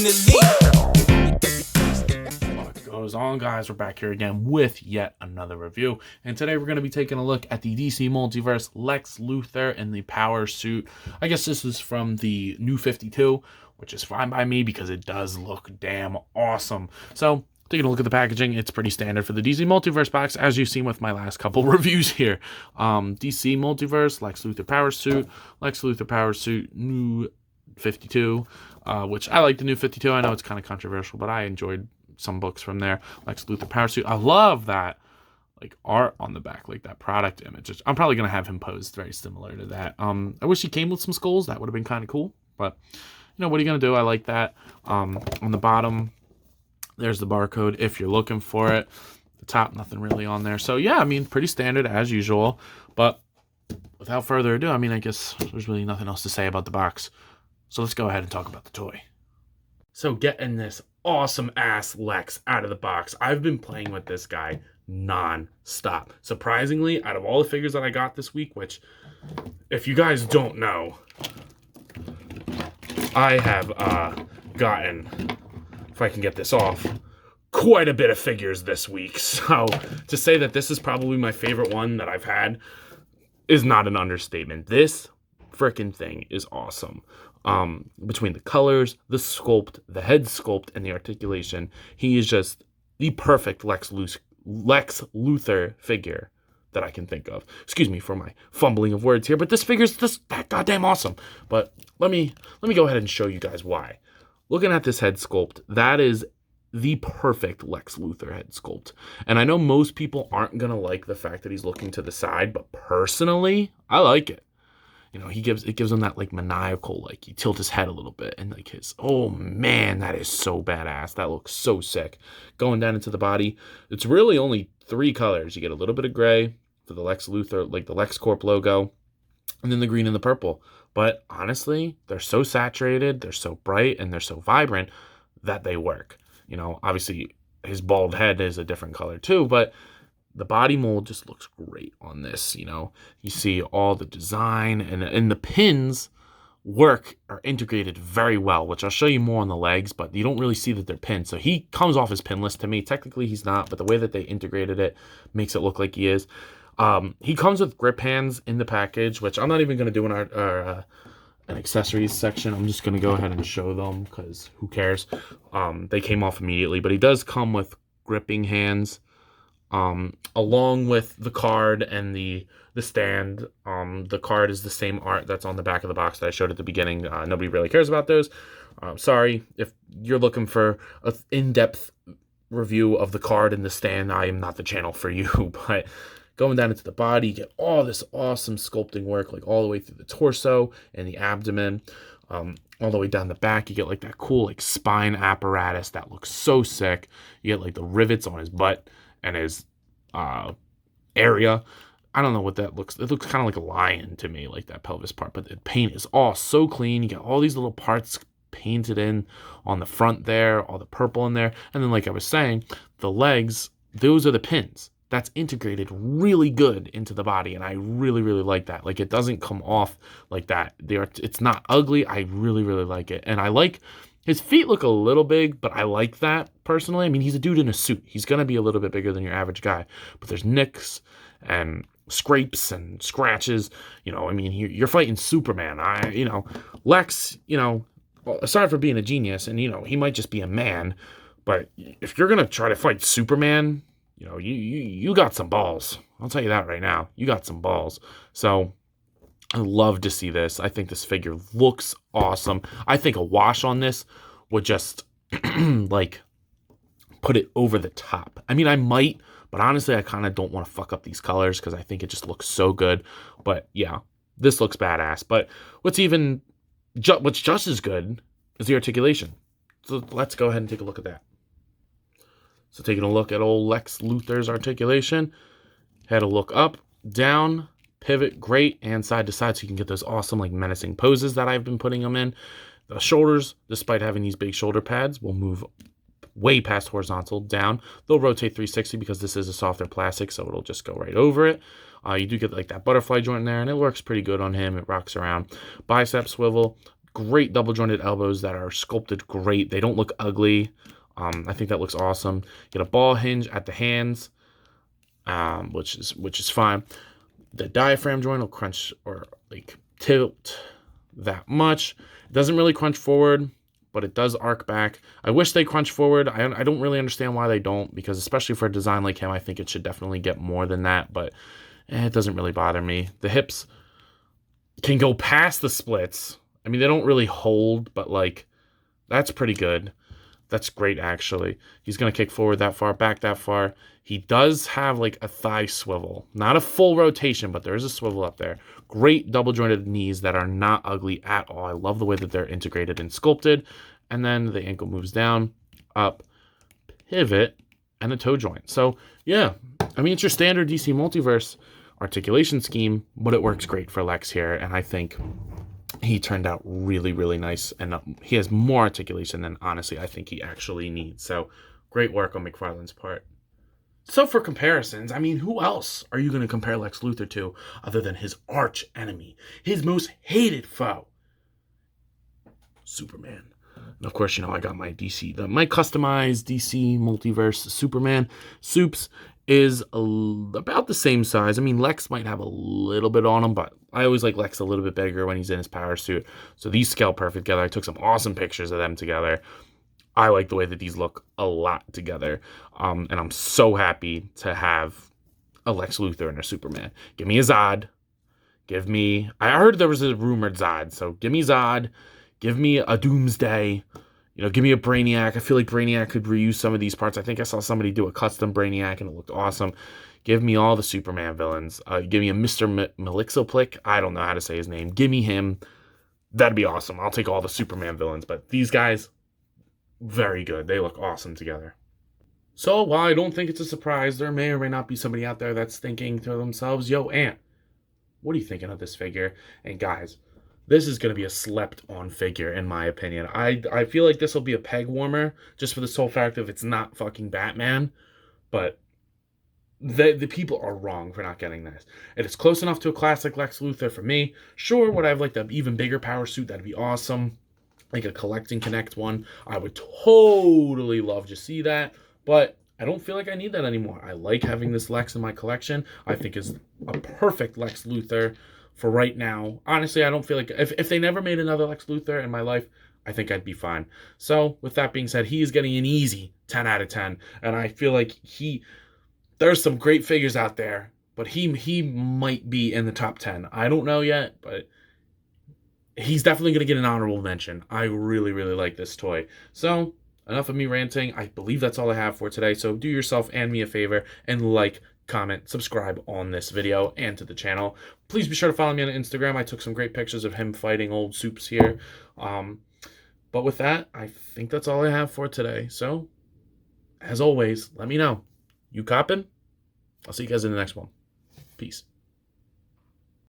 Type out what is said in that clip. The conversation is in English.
What goes on, guys? We're back here again with yet another review, and today we're going to be taking a look at the DC Multiverse Lex Luthor in the power suit. I guess this is from the new 52, which is fine by me because it does look damn awesome. So taking a look at the packaging, it's pretty standard for the DC Multiverse box, as you've seen with my last couple reviews here. DC Multiverse, Lex Luthor Power Suit, Lex Luthor Power Suit, new 52, which I like the new 52. I know it's kind of controversial, but I enjoyed some books from there. Lex Luthor Power Suit. I love that like art on the back, like that product image. I'm probably going to have him posed very similar to that. I wish he came with some skulls. That would have been kind of cool, but you know, what are you going to do? I like that. On the bottom, there's the barcode if you're looking for it. The top, nothing really on there. So yeah, I mean, pretty standard as usual. But without further ado, I mean, I guess there's really nothing else to say about the box. So let's go ahead and talk about the toy. So getting this awesome ass Lex out of the box. I've been playing with this guy non-stop. Surprisingly, out of all the figures that I got this week, which if you guys don't know, I have gotten, if I can get this off, quite a bit of figures this week. So to say that this is probably my favorite one that I've had is not an understatement. This freaking thing is awesome. Between the colors, the sculpt, the head sculpt, and the articulation, he is just the perfect Lex Luthor figure that I can think of. Excuse me for my fumbling of words here, but this figure's just that goddamn awesome. But let me go ahead and show you guys why. Looking at this head sculpt, that is the perfect Lex Luthor head sculpt. And I know most people aren't gonna like the fact that he's looking to the side, but personally, I like it. You know, it gives him that like maniacal, like you tilt his head a little bit and like oh man, that is so badass. That looks so sick. Going down into the body, it's really only 3 colors. You get a little bit of gray for the Lex Luthor, like the LexCorp logo, and then the green and the purple. But honestly, they're so saturated, they're so bright, and they're so vibrant that they work. You know, obviously his bald head is a different color too, but the body mold just looks great on this. You know, you see all the design and the pins are integrated very well, which I'll show you more on the legs, but you don't really see that they're pinned. So he comes off as pinless to me. Technically he's not, but the way that they integrated it makes it look like he is. He comes with grip hands in the package, which I'm not even going to do in our an accessories section. I'm just going to go ahead and show them because who cares? They came off immediately, but he does come with gripping hands. Along with the card and the stand. The card is the same art that's on the back of the box that I showed at the beginning. Nobody really cares about those. Sorry, if you're looking for an in-depth review of the card and the stand, I am not the channel for you. But going down into the body, you get all this awesome sculpting work, like all the way through the torso and the abdomen. All the way down the back, you get like that cool like spine apparatus that looks so sick. You get like the rivets on his butt and his area. I don't know what that looks. It looks kind of like a lion to me, like that pelvis part. But the paint is all so clean. You get all these little parts painted in on the front there, all the purple in there. And then, like I was saying, the legs, those are the pins. That's integrated really good into the body, and I really, really like that. Like, it doesn't come off like that. It's not ugly. I really, really like it. And I like his feet look a little big, but I like that personally. I mean, he's a dude in a suit. He's going to be a little bit bigger than your average guy. But there's nicks and scrapes and scratches. You know, I mean, you're fighting Superman. Lex, you know, aside from being a genius, and, you know, he might just be a man. But if you're going to try to fight Superman, you know, you got some balls. I'll tell you that right now. You got some balls. So I love to see this. I think this figure looks awesome. I think a wash on this would just like put it over the top. I mean, I might, but honestly, I kind of don't want to fuck up these colors because I think it just looks so good. But yeah, this looks badass. But what's just as good is the articulation. So let's go ahead and take a look at that. So taking a look at old Lex Luthor's articulation, had a look up, down, pivot, great, and side to side, so you can get those awesome like menacing poses that I've been putting them in. The shoulders, despite having these big shoulder pads, will move way past horizontal, down. They'll rotate 360 because this is a softer plastic, so it'll just go right over it. You do get like that butterfly joint in there, and it works pretty good on him. It rocks around. Bicep swivel, great double jointed elbows that are sculpted great. They don't look ugly. I think that looks awesome. Get a ball hinge at the hands, which is fine. The diaphragm joint will crunch or like tilt that much. It doesn't really crunch forward, but it does arc back. I wish they crunch forward. I don't really understand why they don't, because especially for a design like him, I think it should definitely get more than that, but it doesn't really bother me. The hips can go past the splits. I mean, they don't really hold, but like, that's pretty good. That's great, actually. He's going to kick forward that far, back that far. He does have like a thigh swivel. Not a full rotation, but there is a swivel up there. Great double jointed knees that are not ugly at all. I love the way that they're integrated and sculpted. And then the ankle moves down, up, pivot, and a toe joint. So, yeah. I mean, it's your standard DC Multiverse articulation scheme, but it works great for Lex here. And I think he turned out really, really nice, and he has more articulation than, honestly, I think he actually needs. So, great work on McFarlane's part. So, for comparisons, I mean, who else are you going to compare Lex Luthor to other than his arch enemy, his most hated foe, Superman? And of course, you know, I got my my customized DC Multiverse Superman. Supes is about the same size. I mean, Lex might have a little bit on him, but I always like Lex a little bit bigger when he's in his power suit. So these scale perfect together. I took some awesome pictures of them together. I like the way that these look a lot together. And I'm so happy to have a Lex Luthor and a Superman. Give me a Zod. Give me... I heard there was a rumored Zod, so give me Zod. Give me a Doomsday. You know, give me a Brainiac. I feel like Brainiac could reuse some of these parts. I think I saw somebody do a custom Brainiac, and it looked awesome. Give me all the Superman villains. Give me a Mr. Malixoplick. I don't know how to say his name. Give me him. That'd be awesome. I'll take all the Superman villains. But these guys, very good. They look awesome together. So while I don't think it's a surprise, there may or may not be somebody out there that's thinking to themselves, yo, Ant, what are you thinking of this figure? And guys, this is going to be a slept-on figure, in my opinion. I feel like this will be a peg warmer, just for the sole fact of it's not fucking Batman. But the people are wrong for not getting this. It is close enough to a classic Lex Luthor for me. Sure, would I have liked an even bigger power suit? That'd be awesome. Like a collect and connect one. I would totally love to see that. But I don't feel like I need that anymore. I like having this Lex in my collection. I think is a perfect Lex Luthor for right now. Honestly, I don't feel like... If they never made another Lex Luthor in my life, I think I'd be fine. So, with that being said, he is getting an easy 10 out of 10. And I feel like there's some great figures out there, but he might be in the top 10. I don't know yet, but he's definitely going to get an honorable mention. I really, really like this toy. So, enough of me ranting. I believe that's all I have for today. So, do yourself and me a favor and like, comment, subscribe on this video and to the channel. Please be sure to follow me on Instagram. I took some great pictures of him fighting old Supes here. But with that, I think that's all I have for today. So, as always, let me know. You coppin'? I'll see you guys in the next one. Peace.